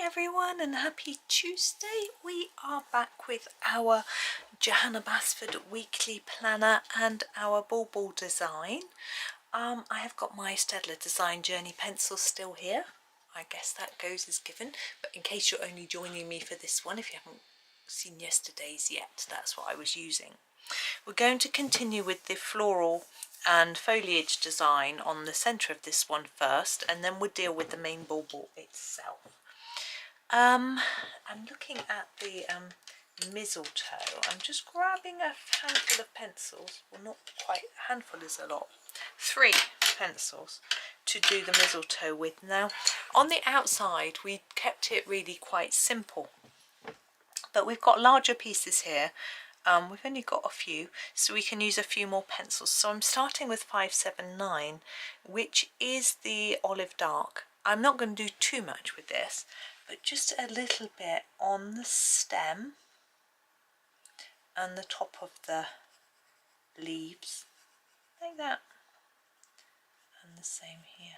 everyone, and happy Tuesday. We are back with our Johanna Basford weekly planner and our Bauble design. I have got my Staedtler Design Journey pencils still here. I guess that goes as given, but in case you're only joining me for this one, if you haven't seen yesterday's yet, that's what I was using. We're going to continue with the floral and foliage design on the centre of this one first, and then we'll deal with the main bauble itself. I'm looking at the mistletoe. I'm just grabbing a handful of pencils, well, not quite, a handful is a lot, 3 pencils to do the mistletoe with. Now on the outside we kept it really quite simple, but we've got larger pieces here. We've only got a few, so we can use a few more pencils. So I'm starting with 579, which is the olive dark. I'm not going to do too much with this, but just a little bit on the stem and the top of the leaves, like that, and the same here.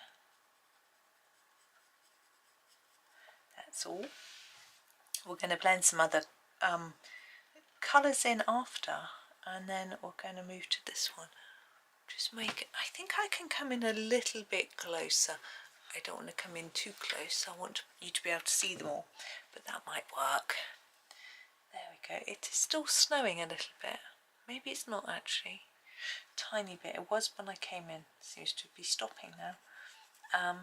That's all. We're going to blend some other colours in after, and then we're going to move to this one. Just make it, I think I can come in a little bit closer. I don't want to come in too close. I want you to be able to see them all, but that might work. There we go. It is still snowing a little bit. Maybe it's not actually. Tiny bit. It was when I came in. It seems to be stopping now.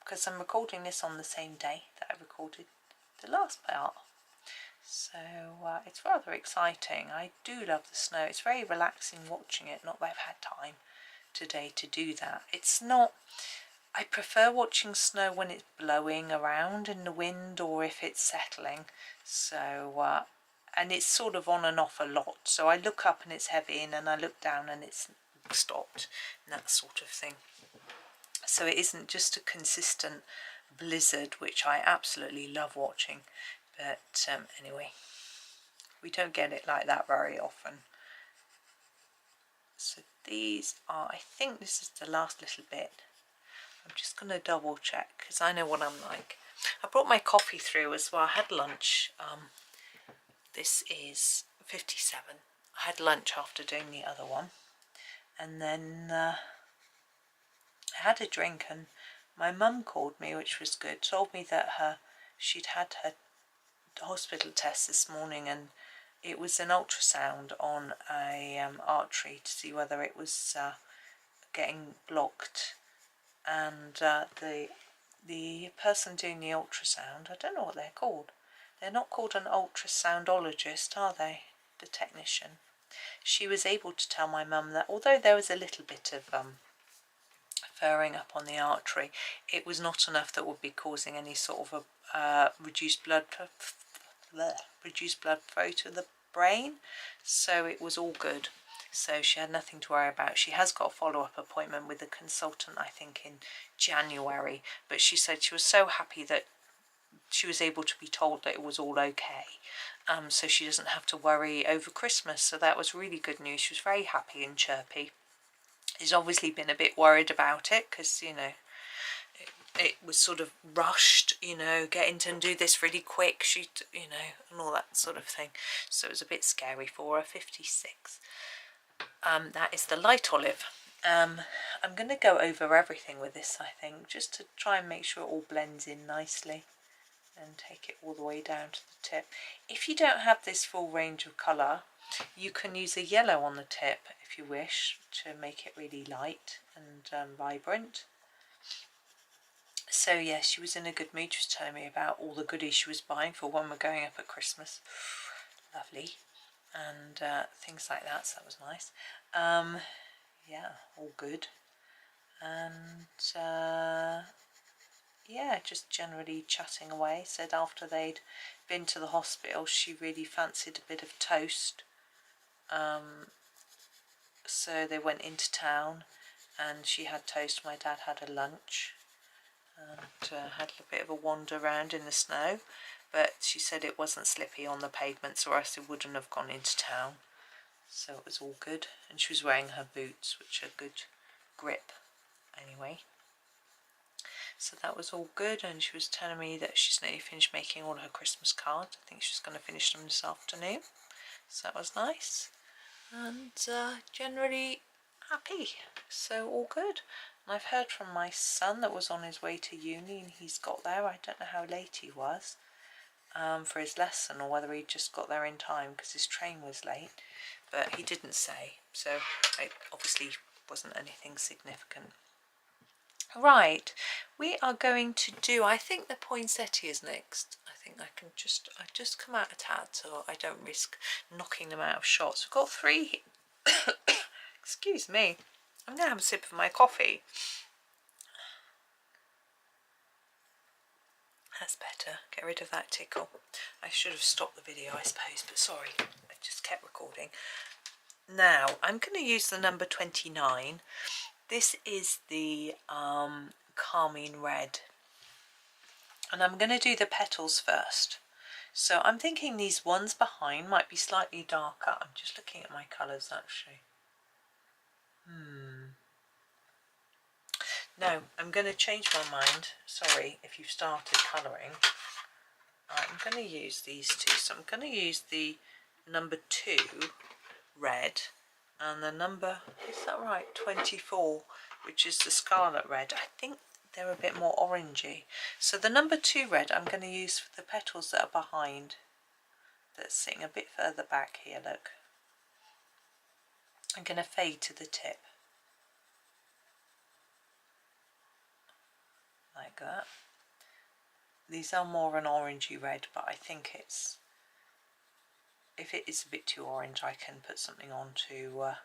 Because I'm recording this on the same day that I recorded the last part. So it's rather exciting. I do love the snow. It's very relaxing watching it. Not that I've had time today to do that. It's not... I prefer watching snow when it's blowing around in the wind or if it's settling. So, and it's sort of on and off a lot. So I look up and it's heavy, and then I look down and it's stopped, and that sort of thing. So it isn't just a consistent blizzard, which I absolutely love watching. But anyway, we don't get it like that very often. So these are, I think this is the last little bit. I'm just going to double check because I know what I'm like. I brought my coffee through as well. I had lunch. This is 57. I had lunch after doing the other one. And then I had a drink, and my mum called me, which was good. Told me that she'd had her hospital test this morning, and it was an ultrasound on a artery to see whether it was getting blocked. And the person doing the ultrasound, I don't know what they're called. They're not called an ultrasoundologist, are they? The technician. She was able to tell my mum that although there was a little bit of furring up on the artery, it was not enough that would be causing any sort of a reduced blood flow to the brain. So it was all good. So she had nothing to worry about. She has got a follow-up appointment with a consultant, I think, in January. But she said she was so happy that she was able to be told that it was all okay. So she doesn't have to worry over Christmas. So that was really good news. She was very happy and chirpy. She's obviously been a bit worried about it because, you know, it was sort of rushed, you know, getting to do this really quick, you know, and all that sort of thing. So it was a bit scary for her. 56. That is the light olive. I'm going to go over everything with this, I think, just to try and make sure it all blends in nicely and take it all the way down to the tip. If you don't have this full range of colour, you can use a yellow on the tip if you wish to make it really light and vibrant. So yeah, she was in a good mood. She was telling me about all the goodies she was buying for when we're going up at Christmas. Lovely. And things like that, so that was nice. Yeah, all good. And yeah, just generally chatting away. Said after they'd been to the hospital, she really fancied a bit of toast. So they went into town and she had toast. My dad had a lunch and had a bit of a wander around in the snow. But she said it wasn't slippy on the pavements, or else it wouldn't have gone into town. So it was all good. And she was wearing her boots, which are good grip anyway. so that was all good. And she was telling me that she's nearly finished making all her Christmas cards. I think she's going to finish them this afternoon, so that was nice. And generally happy, so all good. And I've heard from my son that was on his way to uni, and he's got there. I don't know how late he was for his lesson, or whether he just got there in time because his train was late, but he didn't say, so it obviously wasn't anything significant. Right, we are going to do, I think, the poinsettias next. I think I just come out a tad so I don't risk knocking them out of shot. So we've got 3 excuse me, I'm going to have a sip of my coffee. That's better, get rid of that tickle. I should have stopped the video, I suppose, but sorry, I just kept recording. Now, I'm going to use the number 29. This is the carmine red, and I'm going to do the petals first. So I'm thinking these ones behind might be slightly darker. I'm just looking at my colours actually. No, I'm going to change my mind. Sorry if you've started colouring. I'm going to use these two. So I'm going to use the number 2 red and the number, is that right, 24, which is the scarlet red. I think they're a bit more orangey. So the number 2 red I'm going to use for the petals that are behind. That's sitting a bit further back here, look. I'm going to fade to the tip. Like that. These are more an orangey red, but I think it's, if it is a bit too orange, I can put something on to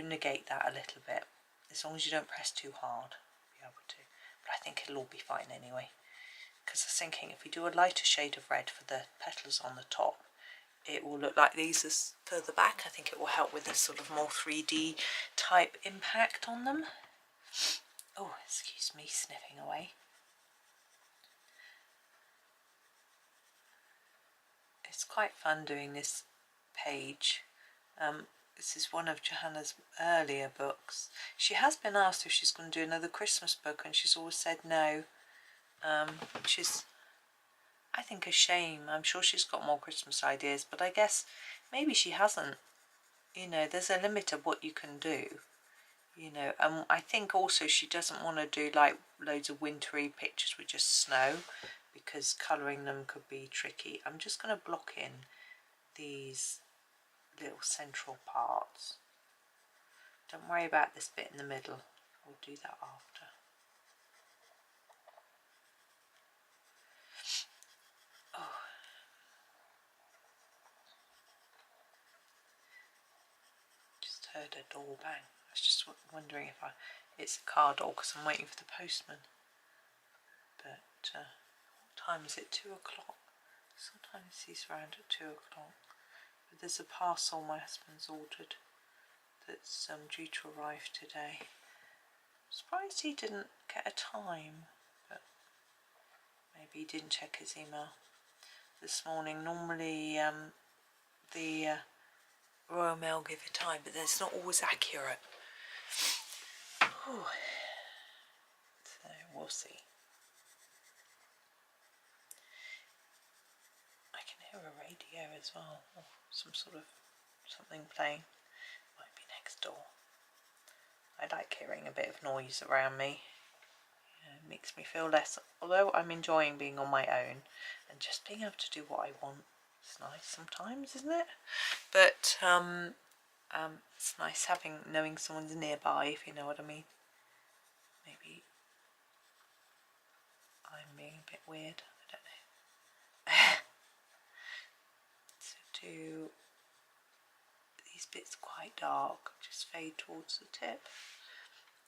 negate that a little bit. As long as you don't press too hard, be able to. But I think it'll all be fine anyway. Because I was thinking if we do a lighter shade of red for the petals on the top, it will look like these as further back. I think it will help with a sort of more 3D type impact on them. Oh, excuse me, sniffing away. It's quite fun doing this page. This is one of Johanna's earlier books. She has been asked if she's going to do another Christmas book, and she's always said no, which is, I think, a shame. I'm sure she's got more Christmas ideas, but I guess maybe she hasn't. You know, there's a limit of what you can do. You know, and I think also she doesn't want to do like loads of wintry pictures with just snow, because colouring them could be tricky. I'm just going to block in these little central parts. Don't worry about this bit in the middle, we'll do that after. Oh. Just heard a door bang. I was just wondering if it's a car door because I'm waiting for the postman. But what time is it? 2 o'clock. Sometimes he's around at 2 o'clock. But there's a parcel my husband's ordered that's due to arrive today. I'm surprised he didn't get a time, but maybe he didn't check his email this morning. Normally the Royal Mail give a time, but it's not always accurate. Ooh. So we'll see. I can hear a radio as well, or some sort of something playing. Might be next door. I like hearing a bit of noise around me. It makes me feel less, although I'm enjoying being on my own and just being able to do what I want. It's nice sometimes, isn't it? But it's nice knowing someone's nearby, if you know what I mean. Maybe I'm being a bit weird, I don't know. So do these bits quite dark, just fade towards the tip.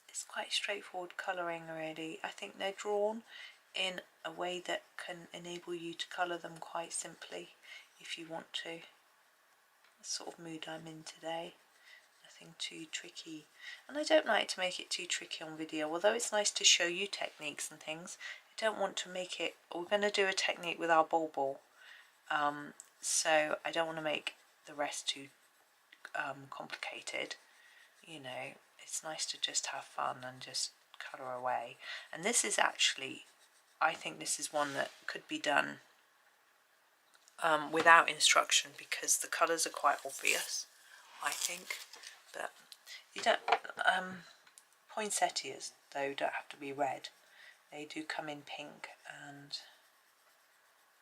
It's quite straightforward colouring really. I think they're drawn in a way that can enable you to colour them quite simply if you want to. The sort of mood I'm in today. Nothing too tricky. And I don't like to make it too tricky on video, although it's nice to show you techniques and things. I don't want to make it, we're going to do a technique with our Bauble, so I don't want to make the rest too complicated. You know, it's nice to just have fun and just colour away. And this is actually, I think this is one that could be done without instruction, because the colours are quite obvious, I think. But you don't, poinsettias though don't have to be red. They do come in pink, and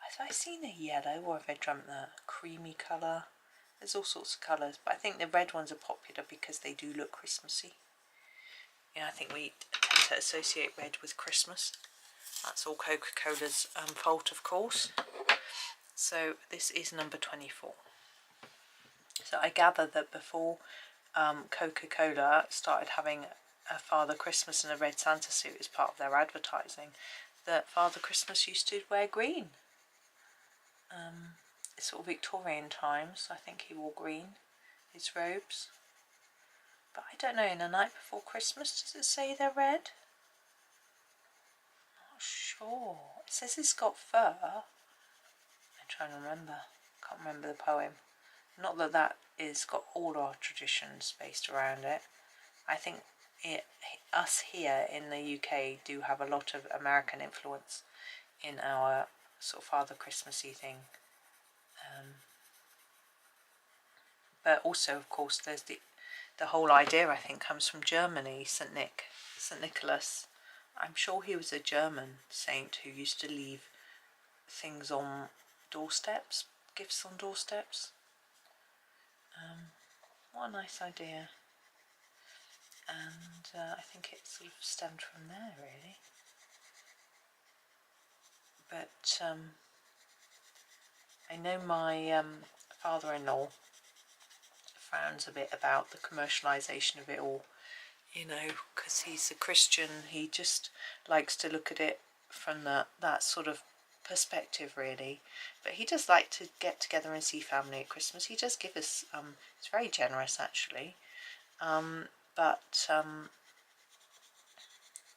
have I seen a yellow, or have I dreamt that? Creamy colour. There's all sorts of colours, but I think the red ones are popular because they do look Christmassy. Yeah, I think we tend to associate red with Christmas. That's all Coca-Cola's fault, of course. So this is number 24. So I gather that before Coca-Cola started having a Father Christmas and a red Santa suit as part of their advertising, that Father Christmas used to wear green. It's sort of Victorian times. I think he wore green, his robes. But I don't know, in The Night Before Christmas, does it say they're red? Not sure. It says it's got fur. I'm trying to remember. Can't remember the poem. Not that that is got all our traditions based around it. I think us here in the UK do have a lot of American influence in our sort of Father Christmassy thing. But also, of course, there's the whole idea, I think, comes from Germany. St. Nicholas. I'm sure he was a German saint who used to leave things on doorsteps, gifts on doorsteps. What a nice idea. And I think it sort of stemmed from there, really. But I know my father-in-law frowns a bit about the commercialisation of it all, you know, because he's a Christian. He just likes to look at it from that sort of perspective, really. But he does like to get together and see family at Christmas. He does give us, it's very generous, actually. But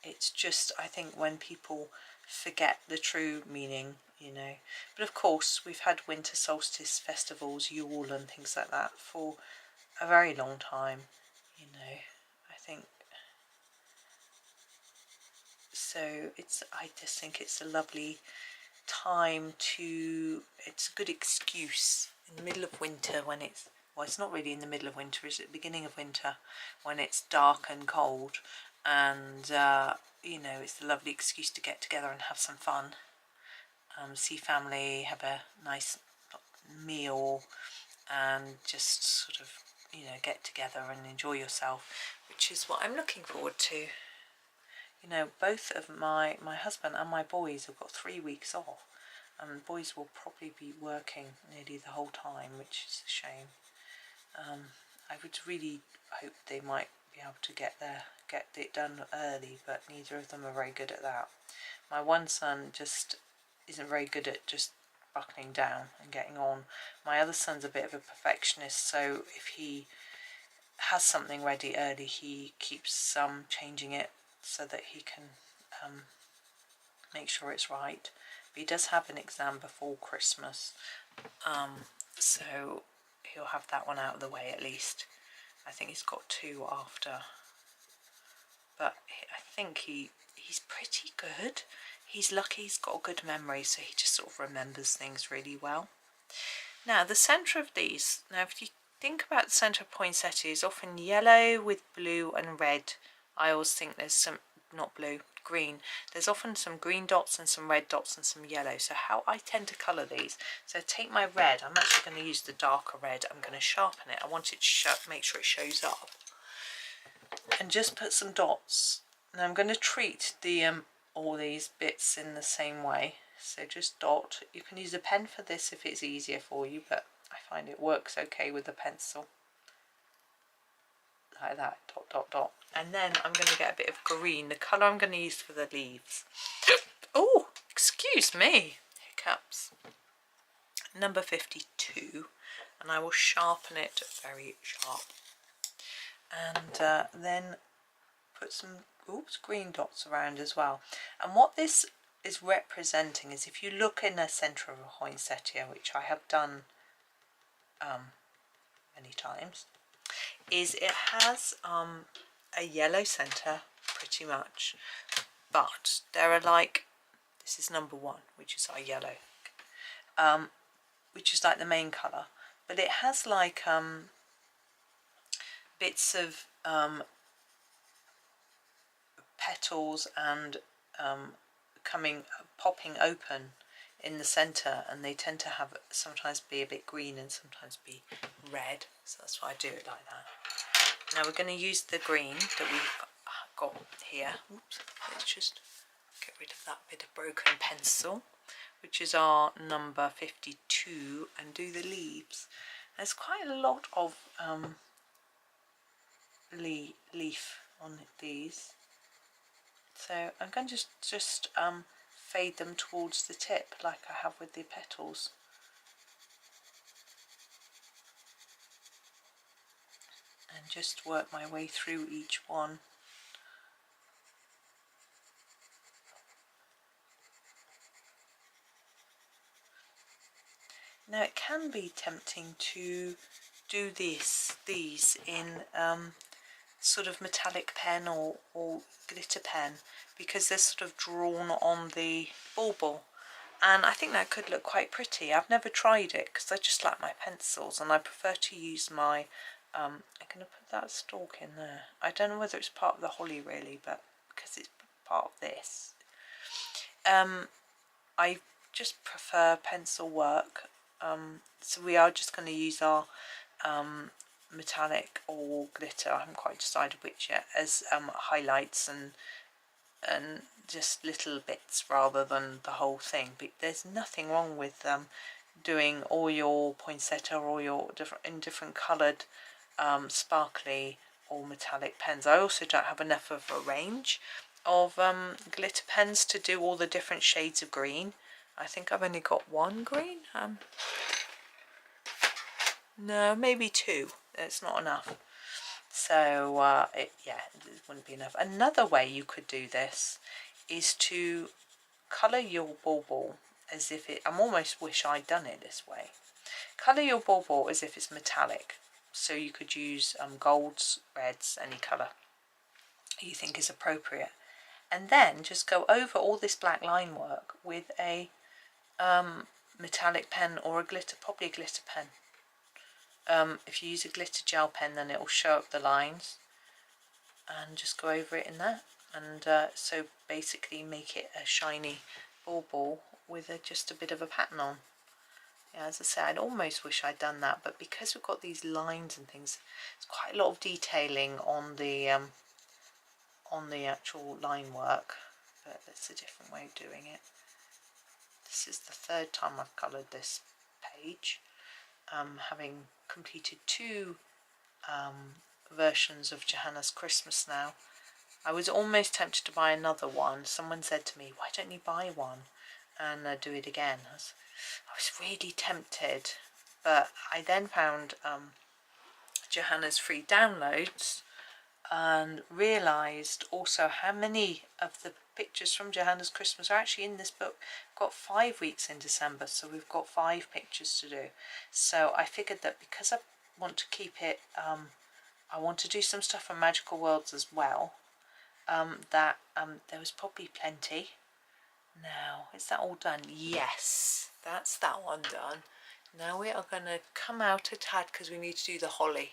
it's just, I think, when people forget the true meaning, you know. But of course, we've had winter solstice festivals, Yule and things like that for a very long time, you know. I think so. I just think it's a lovely time to, it's a good excuse in the middle of winter when it's, well, it's not really in the middle of winter, it's at the beginning of winter when it's dark and cold, and you know, it's a lovely excuse to get together and have some fun, see family, have a nice meal, and just sort of, you know, get together and enjoy yourself, which is what I'm looking forward to. You know, both of my husband and my boys have got 3 weeks off, and the boys will probably be working nearly the whole time, which is a shame. I would really hope they might be able to get it done early, but neither of them are very good at that. My one son just isn't very good at just buckling down and getting on. My other son's a bit of a perfectionist, so if he has something ready early, he keeps changing it so that he can make sure it's right. But he does have an exam before Christmas, so he'll have that one out of the way at least. I think he's got 2 after, but I think he's pretty good. He's lucky he's got a good memory, so he just sort of remembers things really well. Now the centre of these, now if you think about the centre of poinsettia, is often yellow with blue and red. I always think there's some, not blue, green. There's often some green dots and some red dots and some yellow. So how I tend to colour these, so take my red, I'm actually going to use the darker red, I'm going to sharpen it, I want it to make sure it shows up, and just put some dots. Now I'm going to treat the all these bits in the same way, so just dot. You can use a pen for this if it's easier for you, but I find it works okay with a pencil. Like that, dot, dot, dot. And then I'm going to get a bit of green, the colour I'm going to use for the leaves. Oh, excuse me, hiccups. Number 52, and I will sharpen it very sharp. And then put some green dots around as well. And what this is representing is, if you look in the centre of a poinsettia, which I have done many times, is it has a yellow centre pretty much. But there are like, this is number 1, which is our yellow, which is like the main colour, but it has like bits of petals and popping open in the centre, and they tend to have sometimes be a bit green and sometimes be red, so that's why I do it like that. Now we're going to use the green that we've got here. Oops, let's just get rid of that bit of broken pencil, which is our number 52, and do the leaves. There's quite a lot of leaf on these, so I'm going to just fade them towards the tip like I have with the petals. And just work my way through each one. Now it can be tempting to do these in sort of metallic pen or glitter pen, because they're sort of drawn on the bauble, and I think that could look quite pretty. I've never tried it because I just like my pencils, and I prefer to use my I'm going to put that stalk in there. I don't know whether it's part of the holly really, but because it's part of this, I just prefer pencil work. So we are just going to use our metallic or glitter, I haven't quite decided which yet, as highlights and just little bits rather than the whole thing. But there's nothing wrong with doing all your poinsettia or your different coloured sparkly or metallic pens. I also don't have enough of a range of glitter pens to do all the different shades of green. I think I've only got 1 green. No, maybe 2. It's not enough. So it wouldn't be enough. Another way you could do this is to colour your bauble as if it, I almost wish I'd done it this way. Colour your bauble as if it's metallic. So you could use golds, reds, any colour you think is appropriate. And then just go over all this black line work with a metallic pen or a glitter, probably a glitter pen. If you use a glitter gel pen, then it will show up the lines, and just go over it in that, and so basically make it a shiny bauble with just a bit of a pattern on. Yeah, as I say, I'd almost wish I'd done that, but because we've got these lines and things, it's quite a lot of detailing on the actual line work, but it's a different way of doing it. This is the 3rd time I've coloured this page, having completed 2 versions of Johanna's Christmas now. I was almost tempted to buy another one. Someone said to me, why don't you buy one and do it again? I was really tempted, but I then found Johanna's free downloads and realised also how many of the pictures from Johanna's Christmas are actually in this book. We've got 5 weeks in December, so we've got 5 pictures to do. So I figured that because I want to keep it, I want to do some stuff on Magical Worlds as well, that there was probably plenty. Now, is that all done? Yes, that's that one done. Now we are going to come out a tad because we need to do the holly,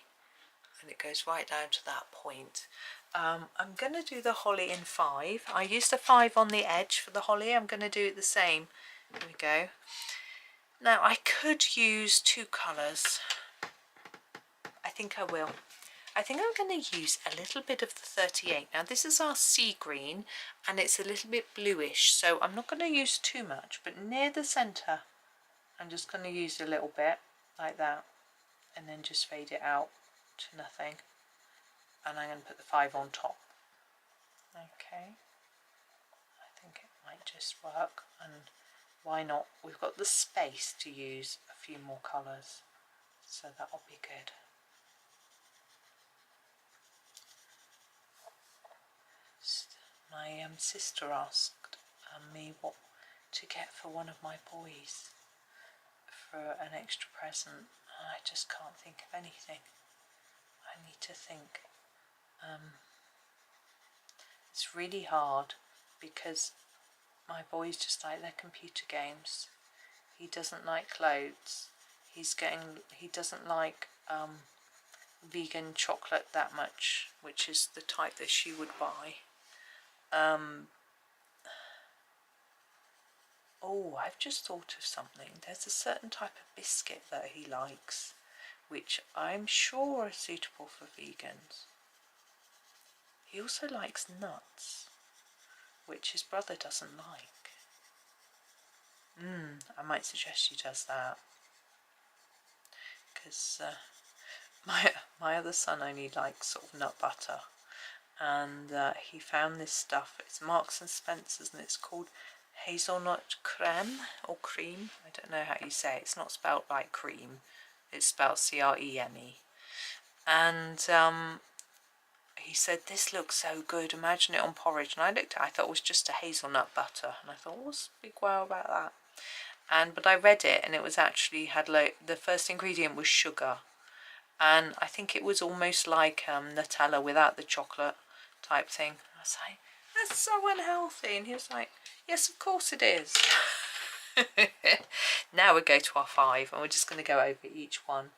and it goes right down to that point. I'm going to do the holly in 5. I used a 5 on the edge for the holly. I'm going to do it the same. Here we go. Now I could use 2 colours. I think I will. I think I'm going to use a little bit of the 38. Now this is our sea green, and it's a little bit bluish, so I'm not going to use too much, but near the centre I'm just going to use a little bit like that, and then just fade it out to nothing, and I'm going to put the 5 on top. Okay, I think it might just work, and why not? We've got the space to use a few more colours, so that'll be good. My sister asked me what to get for one of my boys for an extra present, and I just can't think of anything. I need to think. It's really hard because my boys just like their computer games. He doesn't like clothes. He doesn't like vegan chocolate that much, which is the type that she would buy. Oh, I've just thought of something. There's a certain type of biscuit that he likes, which I'm sure are suitable for vegans. He also likes nuts, which his brother doesn't like. I might suggest he does that, because my other son only likes sort of nut butter, and he found this stuff. It's Marks and Spencer's, and it's called hazelnut creme or cream. I don't know how you say it. It's not spelled like cream. It's spelled C-R-E-M-E. And he said, this looks so good, imagine it on porridge. And I looked at it, I thought it was just a hazelnut butter, and I thought, what's the big wow about that? But I read it, and it was actually the first ingredient was sugar, and I think it was almost like Nutella without the chocolate type thing. I was like, that's so unhealthy. And he was like, yes, of course it is. Now we go to our 5, and we're just going to go over each one.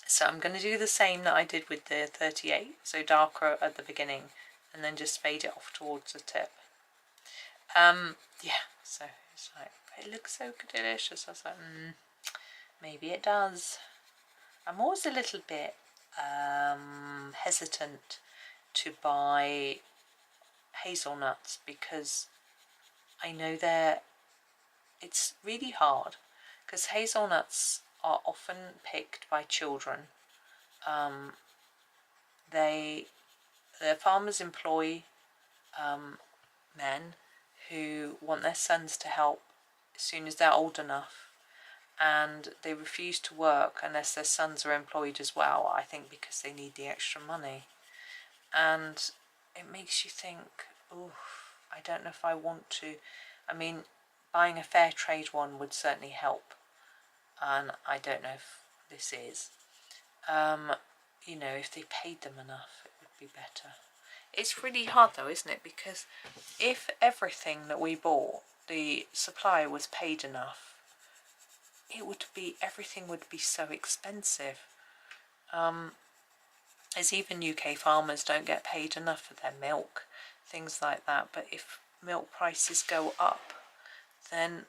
So I'm going to do the same that I did with the 38, so darker at the beginning, and then just fade it off towards the tip. Yeah, so it's like, it looks so delicious. I was like, maybe it does. I'm always a little bit hesitant to buy hazelnuts, because I know it's really hard, because hazelnuts are often picked by children. Their farmers employ men who want their sons to help as soon as they're old enough, and they refuse to work unless their sons are employed as well, I think because they need the extra money. And it makes you think, oh, I don't know if I want to. I mean, buying a fair trade one would certainly help, and I don't know if this is. You know, if they paid them enough, it would be better. It's really hard though, isn't it? Because if everything that we bought, the supplier was paid enough, everything would be so expensive. As even UK farmers don't get paid enough for their milk, things like that. But if milk prices go up, then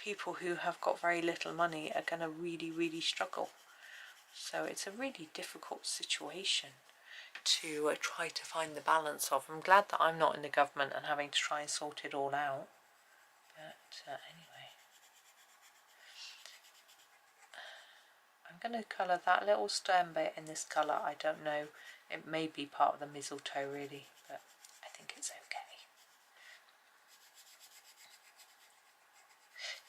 people who have got very little money are going to really, really struggle. So it's a really difficult situation to try to find the balance of. I'm glad that I'm not in the government and having to try and sort it all out. But anyway, I'm going to colour that little stem bit in this colour. I don't know, it may be part of the mistletoe really, but I think it's okay.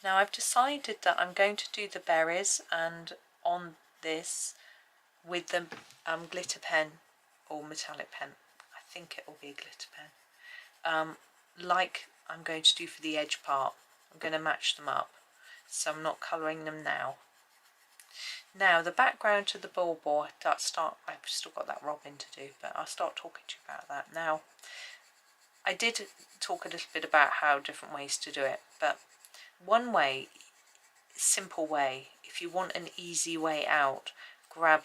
Now I've decided that I'm going to do the berries, and on this with the glitter pen or metallic pen. I think it will be a glitter pen. Like I'm going to do for the edge part. I'm going to match them up, so I'm not colouring them now. Now the background to the Bauble, I've still got that robin to do, but I'll start talking to you about that now. I did talk a little bit about how different ways to do it, but one way, simple way, if you want an easy way out, grab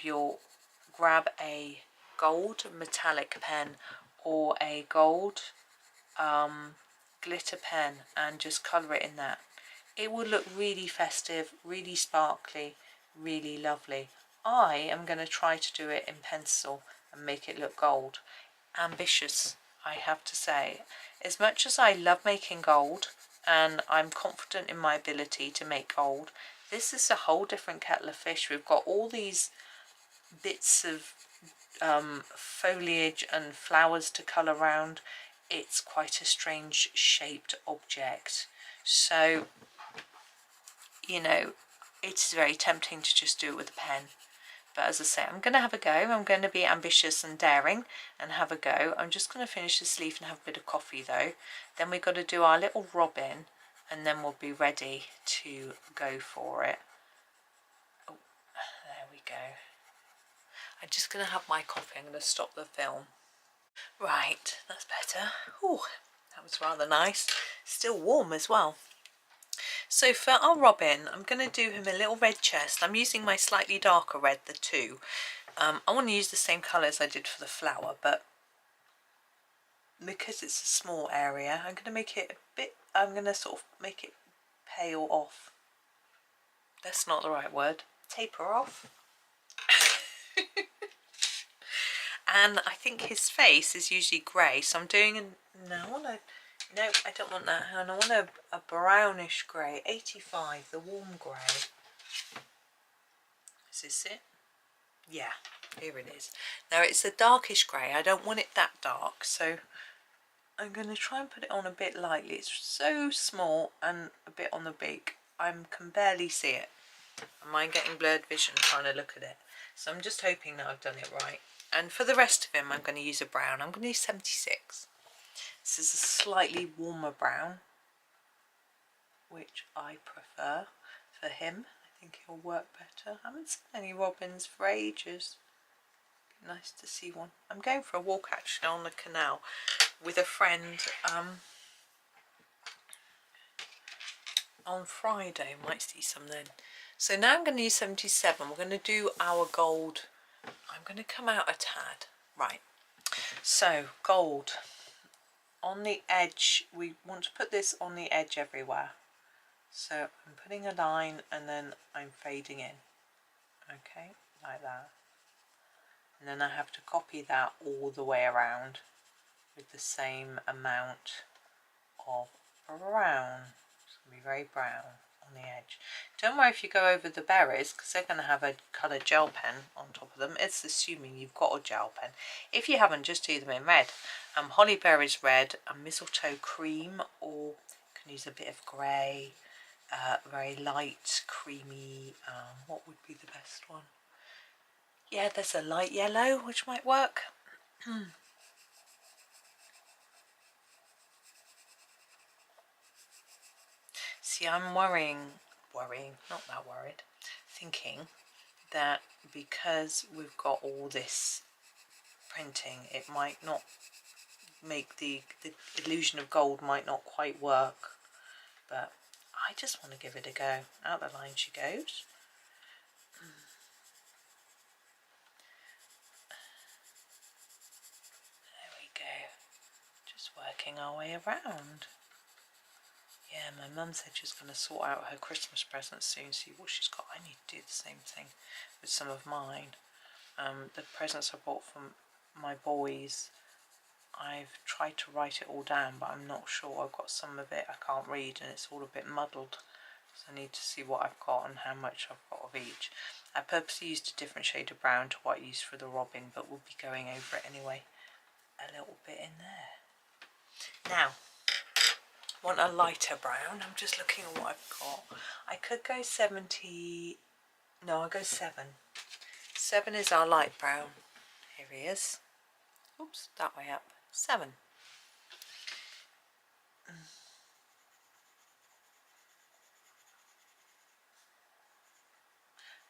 a gold metallic pen or a gold glitter pen and just colour it in that. It will look really festive, really sparkly, really lovely. I am going to try to do it in pencil and make it look gold. Ambitious, I have to say. As much as I love making gold and I'm confident in my ability to make gold, this is a whole different kettle of fish. We've got all these bits of foliage and flowers to colour around. It's quite a strange shaped object, so you know, it's very tempting to just do it with a pen. But as I say, I'm going to have a go. I'm going to be ambitious and daring and have a go. I'm just going to finish this leaf and have a bit of coffee though. Then we've got to do our little robin, and then we'll be ready to go for it. Oh, there we go. I'm just going to have my coffee. I'm going to stop the film. Right, that's better. Oh, that was rather nice. Still warm as well. So for our robin, I'm going to do him a little red chest. I'm using my slightly darker red, the 2. I want to use the same colour as I did for the flower, but because it's a small area, I'm going to make it a bit, I'm going to sort of make it pale off. That's not the right word. Taper off. And I think his face is usually grey, so I'm doing no, I don't want that, and I want a brownish grey, 85, the warm grey. Is this it? Yeah, here it is. Now it's a darkish grey, I don't want it that dark, so I'm going to try and put it on a bit lightly. It's so small and a bit on the beak, I can barely see it. Am I getting blurred vision trying to look at it? So I'm just hoping that I've done it right. And for the rest of him, I'm going to use a brown. I'm going to use 76. This is a slightly warmer brown, which I prefer for him. I think he'll work better. I haven't seen any robins for ages. Be nice to see one. I'm going for a walk actually on the canal with a friend on Friday. Might see some then. So now I'm going to use 77. We're going to do our gold. I'm going to come out a tad. Right. So gold. On the edge, we want to put this on the edge everywhere. So I'm putting a line and then I'm fading in. Okay, like that. And then I have to copy that all the way around with the same amount of brown. It's going to be very brown on the edge. Don't worry if you go over the berries, because they're going to have a coloured gel pen on top of them. It's assuming you've got a gel pen. If you haven't, just do them in red. Holly berries red, and mistletoe cream, or you can use a bit of grey, very light, creamy, what would be the best one? Yeah, there's a light yellow, which might work. See, I'm worrying, not that worried, thinking that because we've got all this printing, it might not make the illusion of gold might not quite work, but I just want to give it a go. Out the line she goes. There we go. Just working our way around. Yeah, my mum said she's going to sort out her Christmas presents soon, see what she's got. I need to do the same thing with some of mine. The presents I bought from my boys, I've tried to write it all down, but I'm not sure. I've got some of it I can't read and it's all a bit muddled. So I need to see what I've got and how much I've got of each. I purposely used a different shade of brown to what I used for the robin, but we'll be going over it anyway. A little bit in there. Now, I want a lighter brown. I'm just looking at what I've got. I could go 70. No, I'll go 7. 7 is our light brown. Here he is. Oops, that way up. 7.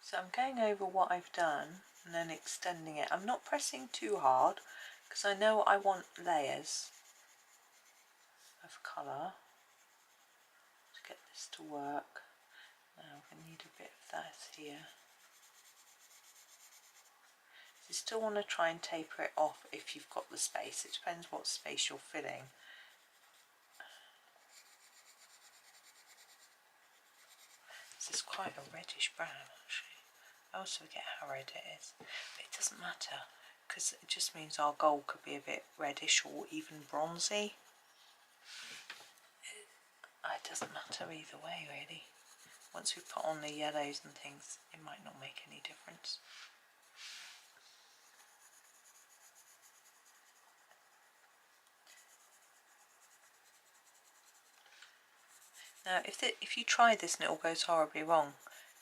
So I'm going over what I've done and then extending it. I'm not pressing too hard because I know I want layers of colour to get this to work. Now I need a bit of that here. You still want to try and taper it off if you've got the space. It depends what space you're filling. This is quite a reddish brown actually. I always forget how red it is, but it doesn't matter because it just means our gold could be a bit reddish or even bronzy. It doesn't matter either way really. Once we put on the yellows and things, it might not make any difference. Now if you try this and it all goes horribly wrong,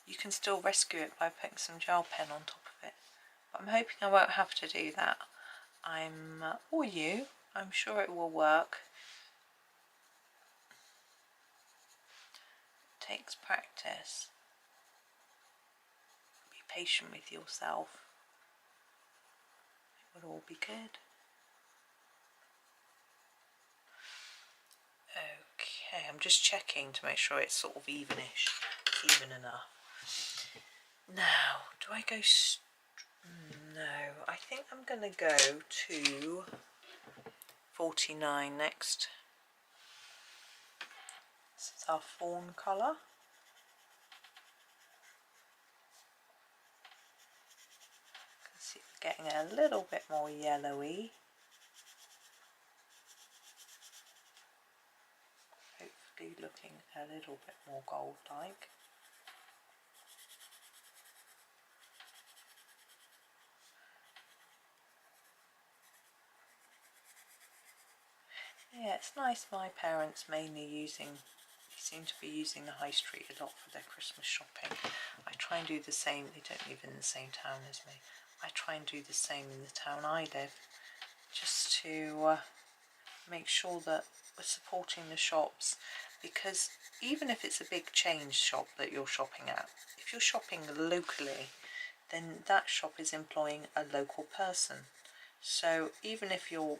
you can still rescue it by putting some gel pen on top of it. But I'm hoping I won't have to do that. Or you, I'm sure it will work. It takes practice. Be patient with yourself. It will all be good. Okay, I'm just checking to make sure it's sort of evenish. It's even enough. Now, do I go... No, I think I'm going to go to 49 next. This is our fawn colour. You can see it's getting a little bit more yellowy. Hopefully looking a little bit more gold-like. Yeah, it's nice. My parents seem to be using the high street a lot for their Christmas shopping. I try and do the same. They don't live in the same town as me. I try and do the same in the town I live, just to make sure that we're supporting the shops, because even if it's a big chain shop that you're shopping at, if you're shopping locally, then that shop is employing a local person. So even if you're,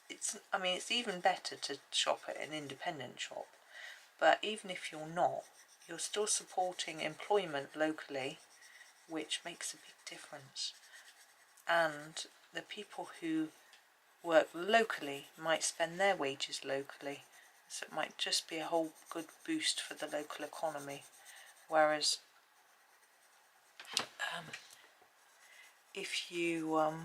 it's even better to shop at an independent shop, but even if you're not, you're still supporting employment locally, which makes a big difference. And the people who work locally might spend their wages locally, so it might just be a whole good boost for the local economy. Whereas if you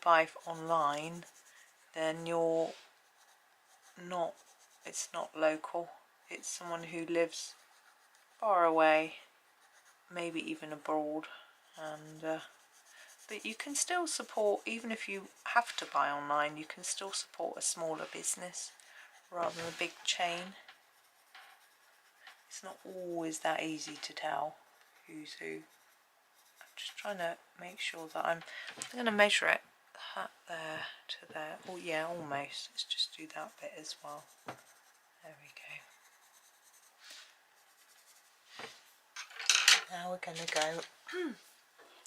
buy online, then it's not local, it's someone who lives far away, maybe even abroad, and but you can still support, even if you have to buy online, you can still support a smaller business rather than a big chain. It's not always that easy to tell who's who. I'm just trying to make sure that I'm going to measure it there to there. Oh yeah, almost. Let's just do that bit as well. There we go. Now we're going to go,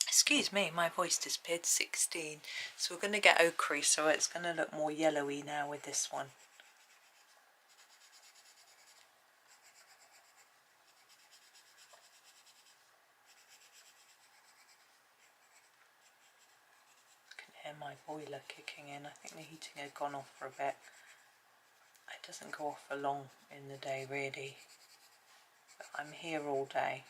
excuse me, my voice disappeared, 16. So we're going to get ochre, so it's going to look more yellowy now with this one. Hear my boiler kicking in. I think the heating had gone off for a bit. It doesn't go off for long in the day really, but I'm here all day.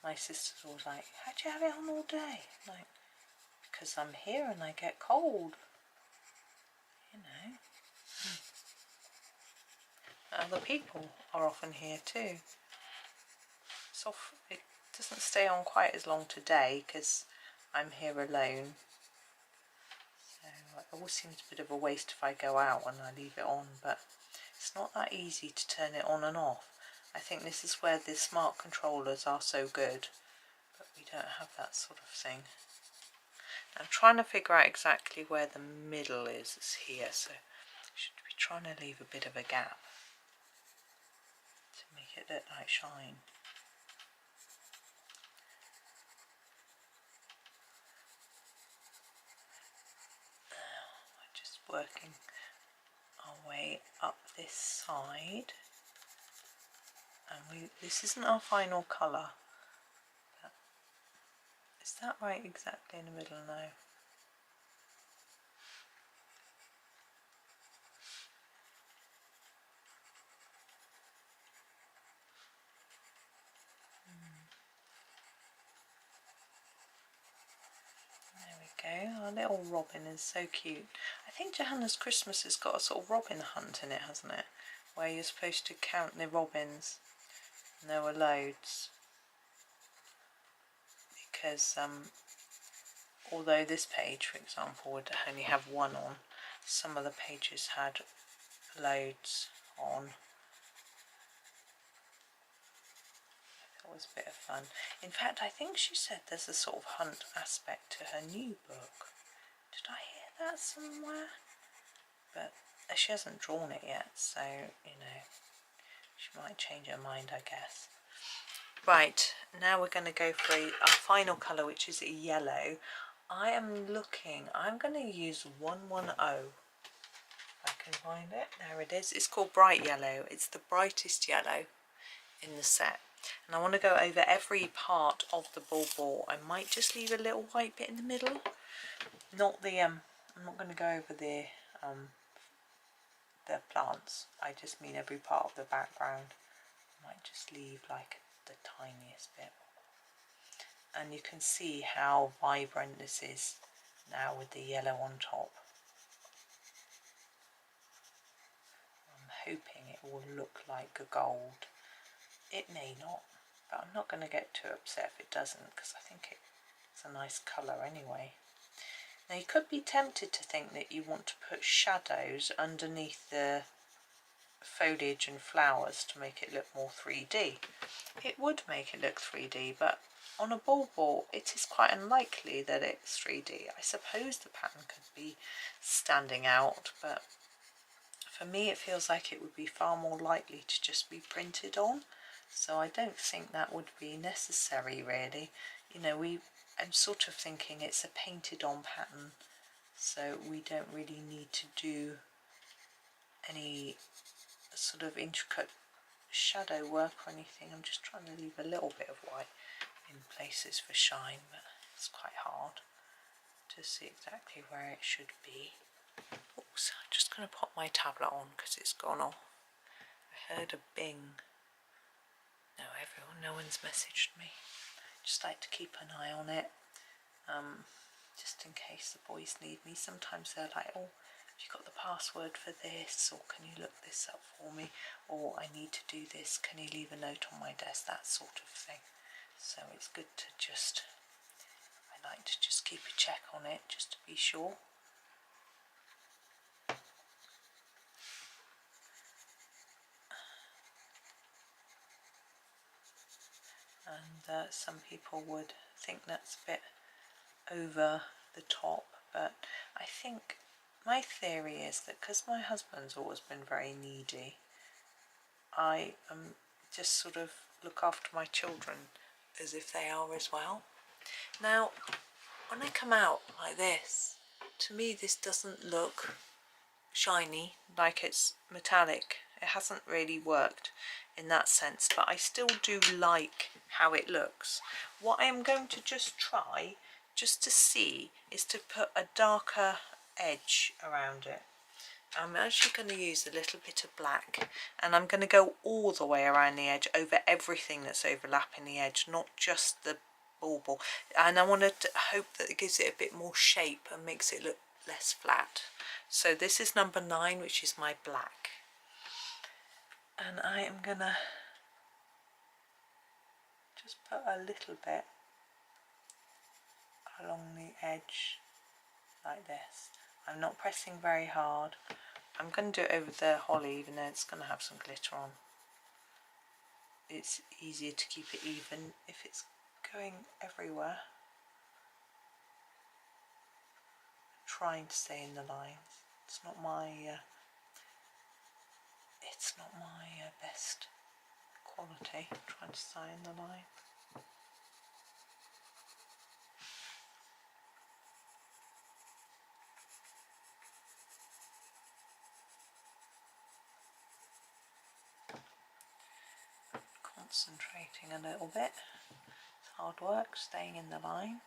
My sister's always like, how'd you have it on all day? I'm like, because I'm here and I get cold, you know. Other people are often here too. It doesn't stay on quite as long today because I'm here alone. It always seems a bit of a waste if I go out and I leave it on, but it's not that easy to turn it on and off. I think this is where the smart controllers are so good, but we don't have that sort of thing. I'm trying to figure out exactly where the middle is. It's here, so I should be trying to leave a bit of a gap to make it look like shine. Working our way up this side, and this isn't our final colour. Is that right exactly in the middle now? There we go. Our little robin is so cute. I think Johanna's Christmas has got a sort of robin hunt in it, hasn't it? Where you're supposed to count the robins, and there were loads. Because although this page, for example, would only have one on, some of the pages had loads on. That was a bit of fun. In fact, I think she said there's a sort of hunt aspect to her new book. Did I hear that somewhere? But she hasn't drawn it yet, so, you know, she might change her mind, I guess. Right, now we're going to go for our final colour, which is a yellow. I am looking, I'm going to use 110. I can find it. There it is. It's called Bright Yellow. It's the brightest yellow in the set. And I want to go over every part of the bauble. I might just leave a little white bit in the middle. Not the I'm not going to go over the plants. I just mean every part of the background. I might just leave like the tiniest bit. And you can see how vibrant this is now with the yellow on top. I'm hoping it will look like a gold. It may not, but I'm not going to get too upset if it doesn't, because I think it's a nice colour anyway. Now you could be tempted to think that you want to put shadows underneath the foliage and flowers to make it look more 3D. It would make it look 3D, but on a bauble it is quite unlikely that it's 3D. I suppose the pattern could be standing out, but for me it feels like it would be far more likely to just be printed on. So I don't think that would be necessary really. You know, I'm sort of thinking it's a painted on pattern, so we don't really need to do any sort of intricate shadow work or anything. I'm just trying to leave a little bit of white in places for shine, but it's quite hard to see exactly where it should be. Oops, I'm just going to pop my tablet on because it's gone off. I heard a bing. No one's messaged me. Just like to keep an eye on it, just in case the boys need me. Sometimes they're like, oh, have you got the password for this, or can you look this up for me, or I need to do this, can you leave a note on my desk, that sort of thing. So it's good to just, I like to just keep a check on it just to be sure. And some people would think that's a bit over the top, but I think my theory is that because my husband's always been very needy, I just sort of look after my children as if they are as well. Now when I come out like this, to me this doesn't look shiny, like it's metallic. It hasn't really worked in that sense, but I still do like how it looks. What I am going to just try, just to see, is to put a darker edge around it. I'm actually going to use a little bit of black, and I'm going to go all the way around the edge, over everything that's overlapping the edge, not just the bauble. And I want to hope that it gives it a bit more shape and makes it look less flat. So this is number 9, which is my black, and I am gonna just put a little bit along the edge like this. I'm not pressing very hard. I'm going to do it over the holly, even though it's going to have some glitter on. It's easier to keep it even if it's going everywhere. I'm trying to stay in the lines. It's not my best quality. I'm trying to stay in the line. Concentrating a little bit. It's hard work staying in the lines.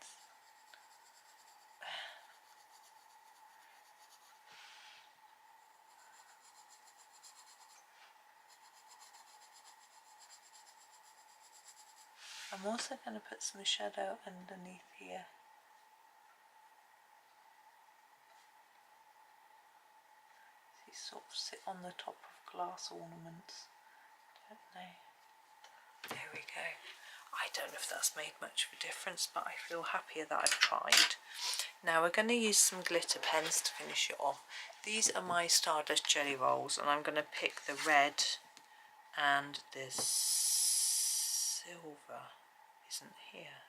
I'm also going to put some shadow underneath here. These sort of sit on the top of glass ornaments, don't they? There we go. I don't know if that's made much of a difference, but I feel happier that I've tried. Now we're going to use some glitter pens to finish it off. These are my Stardust Jelly Rolls, and I'm going to pick the red and the silver isn't here.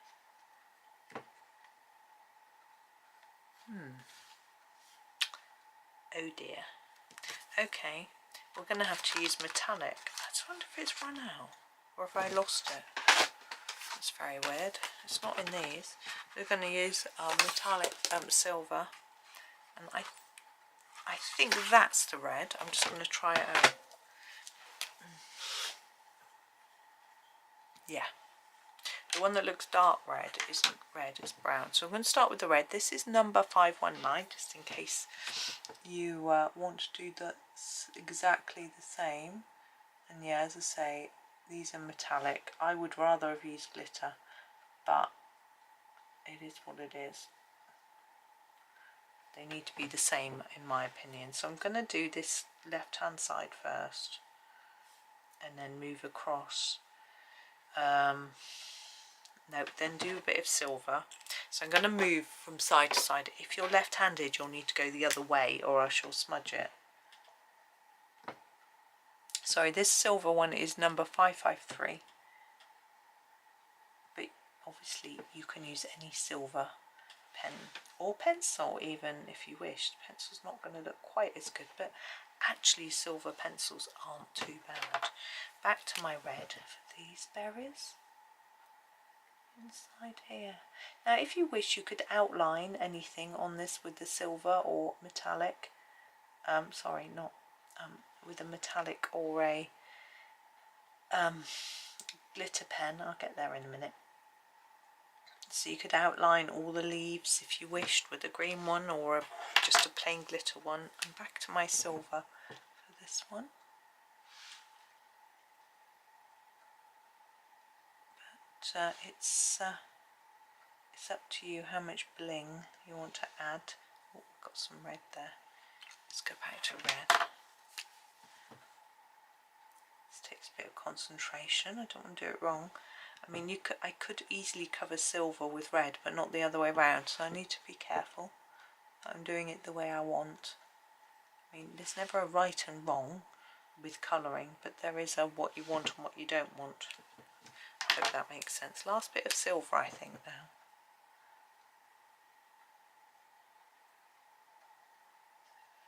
Oh dear. Okay, we're going to have to use metallic. I just wonder if it's run out, or if I lost it. It's very weird. It's not in these. We're going to use metallic silver, and I think that's the red. I'm just going to try it out. Yeah. The one that looks dark red isn't red, it's brown. So I'm going to start with the red. This is number 519, just in case you want to do that exactly the same. And yeah, as I say, these are metallic. I would rather have used glitter, but it is what it is. They need to be the same in my opinion. So I'm going to do this left hand side first and then move across. No, then do a bit of silver. So I'm going to move from side to side. If you're left-handed, you'll need to go the other way or else you'll smudge it. Sorry, this silver one is number 553. But obviously you can use any silver pen or pencil even if you wish. The pencil's not going to look quite as good, but actually silver pencils aren't too bad. Back to my red for these berries. Inside here. Now if you wish you could outline anything on this with the silver or metallic, sorry, not with a metallic or a glitter pen. I'll get there in a minute. So you could outline all the leaves if you wished with a green one or just a plain glitter one. And back to my silver for this one. But it's up to you how much bling you want to add. Oh, we've got some red there. Let's go back to red. This takes a bit of concentration. I don't want to do it wrong. I mean, I could easily cover silver with red, but not the other way around. So I need to be careful that I'm doing it the way I want. I mean, there's never a right and wrong with colouring, but there is a what you want and what you don't want. I hope that makes sense. Last bit of silver, I think, now.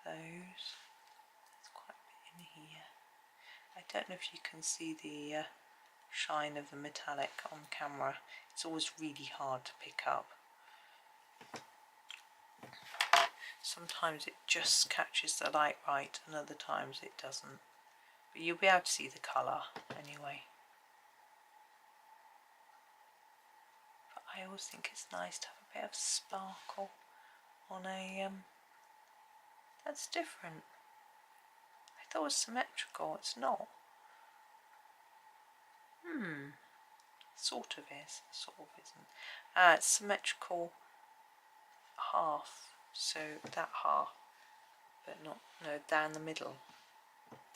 There's quite a bit in here. I don't know if you can see the shine of the metallic on camera. It's always really hard to pick up. Sometimes it just catches the light right and other times it doesn't. But you'll be able to see the colour anyway. But I always think it's nice to have a bit of sparkle on a that's different. I thought it was symmetrical, it's not. Sort of is, sort of isn't. It's symmetrical half, so that half, but not, no, down the middle.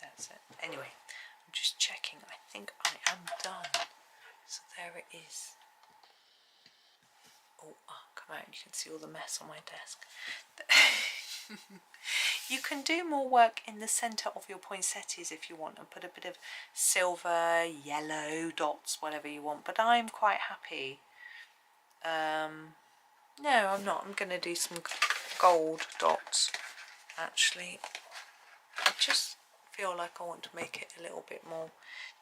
That's it. Anyway, I'm just checking. I think I am done. So there it is. Oh, come out and you can see all the mess on my desk. You can do more work in the centre of your poinsettias if you want and put a bit of silver, yellow dots, whatever you want, but I'm quite happy. No, I'm not. I'm going to do some gold dots actually. I just feel like I want to make it a little bit more.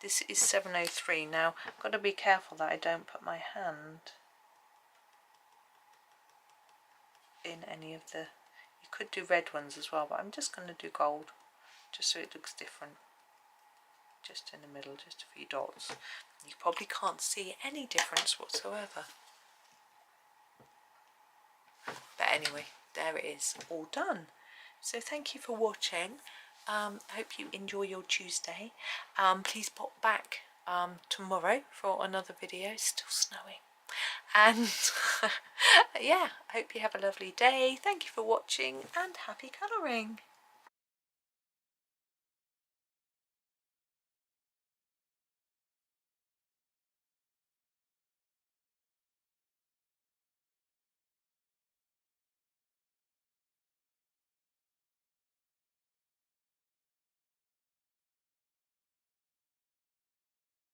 This is 703. Now I've got to be careful that I don't put my hand in any of the, you could do red ones as well, but I'm just going to do gold just so it looks different, just in the middle, just a few dots. You probably can't see any difference whatsoever, but anyway, there it is, all done. So thank you for watching. I hope you enjoy your Tuesday. Please pop back tomorrow for another video. It's still snowing. And yeah, I hope you have a lovely day. Thank you for watching and happy colouring.